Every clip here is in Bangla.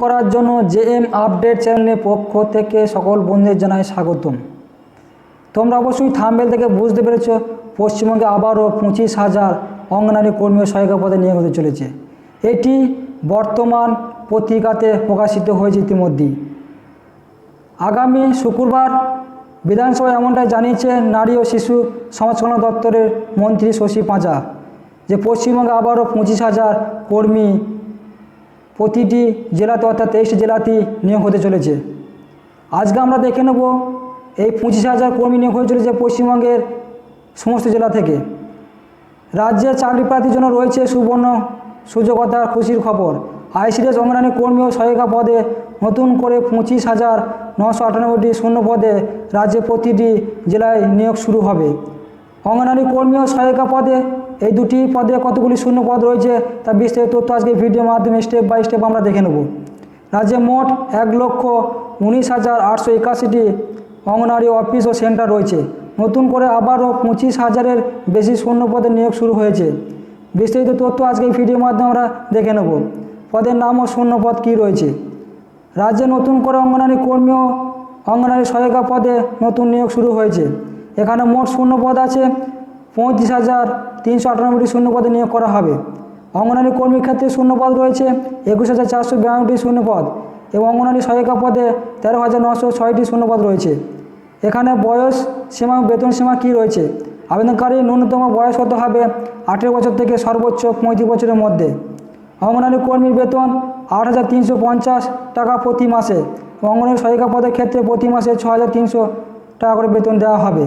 করার জন্য জেএম আপডেট চ্যানেলের পক্ষ থেকে সকল বন্ধুদের জানাই স্বাগতম। তোমরা অবশ্যই থাম্বনেল থেকে বুঝতে পেরেছ, পশ্চিমবঙ্গে আবারও 25,000 অঙ্গনারী কর্মী ও সহায়িকা পদে নিয়োগ হতে চলেছে। এটি বর্তমান পত্রিকাতে প্রকাশিত হয়েছে ইতিমধ্যেই। আগামী শুক্রবার বিধানসভায় এমনটাই জানিয়েছে নারী ও শিশু সমাজ কল্যাণ দপ্তরের মন্ত্রী শশী পাঁজা, যে পশ্চিমবঙ্গে আবারও 25,000 কর্মী প্রতিটি জেলাতে অর্থাৎ 23টি জেলাতেই নিয়োগ হতে চলেছে। আজকে আমরা দেখে নেব এই 25,000 কর্মী নিয়োগ হয়ে চলেছে পশ্চিমবঙ্গের সমস্ত জেলা থেকে। রাজ্যে চাকরি প্রার্থীর জন্য রয়েছে সুবর্ণ সুযোগতার খুশির খবর। আইসিডিএস অঙ্গনারী কর্মী ও সহায়িকা পদে নতুন করে 25,998টি শূন্য পদে রাজ্যে প্রতিটি জেলায় নিয়োগ শুরু হবে। অঙ্গনারী কর্মী ও সহায়িকা পদে এই দুটি পদে কতগুলি শূন্য পদ রয়েছে তা বিস্তারিত তথ্য আজকে ভিডিওর মাধ্যমে স্টেপ বাই স্টেপ আমরা দেখে নেব। রাজ্যে মোট 1,19,881টি অঙ্গনারী অফিস ও সেন্টার রয়েছে। নতুন করে আবারও 25,000-এর বেশি শূন্য পদে নিয়োগ শুরু হয়েছে। বিস্তারিত তথ্য আজকে এই ভিডিওর মাধ্যমে আমরা দেখে নেব। পদের নাম ও শূন্য পদ কী রয়েছে। রাজ্যে নতুন করে অঙ্গনারী কর্মী ও অঙ্গনারী সহায়িকা পদে নতুন নিয়োগ শুরু হয়েছে। এখানে মোট শূন্য পদ আছে 35,398টি শূন্য পদে নিয়োগ করা হবে। অঙ্গনারী কর্মীর ক্ষেত্রে শূন্য পদ রয়েছে 21,492টি শূন্য পদ এবং অঙ্গনারী সহায়িকা পদে 13,906টি শূন্য পদ রয়েছে। এখানে বয়স সীমা বেতন সীমা কী রয়েছে। আবেদনকারী ন্যূনতম বয়স হতে হবে 18 বছর থেকে সর্বোচ্চ 35 বছরের মধ্যে। অঙ্গনারী কর্মীর বেতন 8,350 টাকা প্রতি মাসে এবং অঙ্গনারী সহায়িকা পদের ক্ষেত্রে প্রতি মাসে 6,300 টাকা করে বেতন দেওয়া হবে।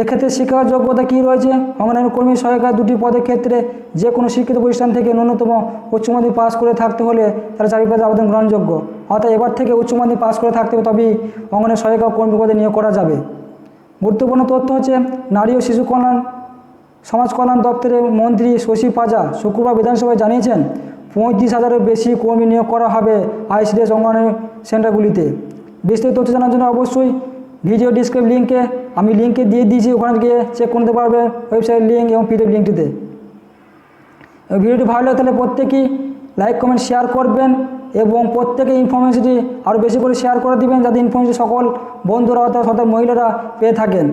এক্ষেত্রে শিক্ষাগত যোগ্যতা কী রয়েছে। অঙ্গনারী কর্মী সহায়িকা দুটি পদের ক্ষেত্রে যে কোনো শিক্ষিত প্রতিষ্ঠান থেকে ন্যূনতম উচ্চ মাধ্যমিক পাস করে থাকতে হলে তারা চাকরি পেতে আবেদন গ্রহণযোগ্য। অর্থাৎ এবার থেকে উচ্চ মাধ্যমিক পাস করে থাকতে হবে, তবেই অঙ্গনারী সহায়িকা কর্মী পদে নিয়োগ করা যাবে। গুরুত্বপূর্ণ তথ্য হচ্ছে নারী ও শিশু কল্যাণ সমাজ কল্যাণ দপ্তরের মন্ত্রী শশী পাঁজা শুক্রবার বিধানসভায় জানিয়েছেন 35,000-এর বেশি কর্মী নিয়োগ করা হবে আইসিডিএস অঙ্গনারী সেন্টারগুলিতে। বিস্তারিত তথ্য জানার জন্য অবশ্যই ভিডিও ডিসক্রিপশন লিঙ্কে আমি লিঙ্কে দিয়ে দিয়েছি, ওখানে গিয়ে চেক করে নিতে পারবে ওয়েবসাইট লিঙ্ক এবং পিডিএফ লিঙ্কটিতে। ভিডিওটি ভালো লাগে তাহলে প্রত্যেকেই লাইক কমেন্ট শেয়ার করবেন এবং প্রত্যেকে ইনফরমেশনটি আরও বেশি করে শেয়ার করে দিবেন, যাতে ইনফরমেশন সকল বন্ধুরা অর্থাৎ মহিলারা পেয়ে থাকেন।